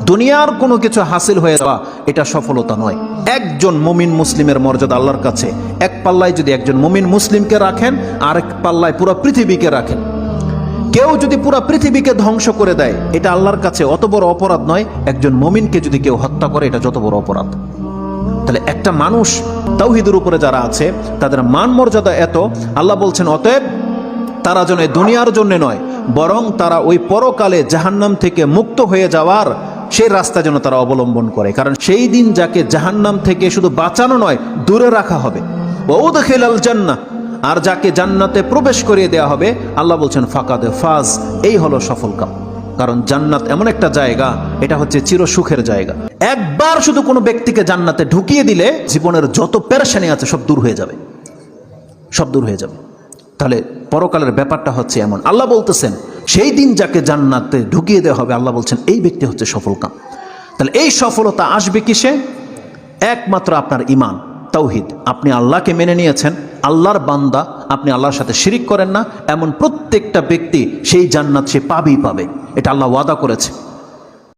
দুনিয়ার কোনো কিছু হাসিল হয়ে যাওয়া এটা সফলতা নয়। একজন মুমিন মুসলিমের মর্যাদা আল্লাহর কাছে, এক পাল্লায় যদি একজন মুমিন মুসলিমকে রাখেন, আরেক পাল্লায় পুরো পৃথিবীকে রাখেন। কেউ যদি পুরো পৃথিবীকে ধ্বংস করে দেয়, এটা আল্লাহর কাছে অত বড় অপরাধ নয়। একজন মুমিনকে যদি কেউ হত্যা করে, এটা যত বড় অপরাধ। তাহলে একটা মানুষ তাওহীদের উপরে যারা আছে তাদের মান মর্যাদা এত, আল্লাহ বলছেন অতএব তারা যেন দুনিয়ার জন্য নয়, বরং তারা ওই পরকালে জাহান্নাম থেকে মুক্ত হয়ে যাওয়ার সেই রাস্তা যেন তারা অবলম্বন করে। কারণ সেই দিন যাকে জাহান্নাম থেকে শুধু বাঁচানো নয়, দূরে রাখা হবে। ওয়াউদখিলাল জান্নাহ, আর যাকে জান্নাতে প্রবেশ করিয়ে দেওয়া হবে, আল্লাহ বলছেন ফাকাদে ফাজ, এই হলো সফল কাম। কারণ জান্নাত এমন একটা জায়গা, এটা হচ্ছে চির সুখের জায়গা। একবার শুধু কোনো ব্যক্তিকে জান্নাতে ঢুকিয়ে দিলে জীবনের যত পেরেশানি আছে সব দূর হয়ে যাবে, সব দূর হয়ে যাবে। তাহলে পরকালের ব্যাপারটা হচ্ছে এমন। আল্লাহ বলতেছেন সেই দিন যাকে জান্নাতে ঢুকিয়ে দেওয়া হবে, আল্লাহ বলছেন এই ব্যক্তি হচ্ছে সফল কাম। তাহলে এই সফলতা আসবে কিসে? একমাত্র আপনার ঈমান, তাওহীদ। আপনি আল্লাহকে মেনে নিয়েছেন, আল্লাহর বান্দা, আপনি আল্লাহর সাথে শিরিক করেন না, এমন প্রত্যেকটা ব্যক্তি সেই জান্নাত সে পাবেই পাবে। এটা আল্লাহ ওয়াদা করেছে।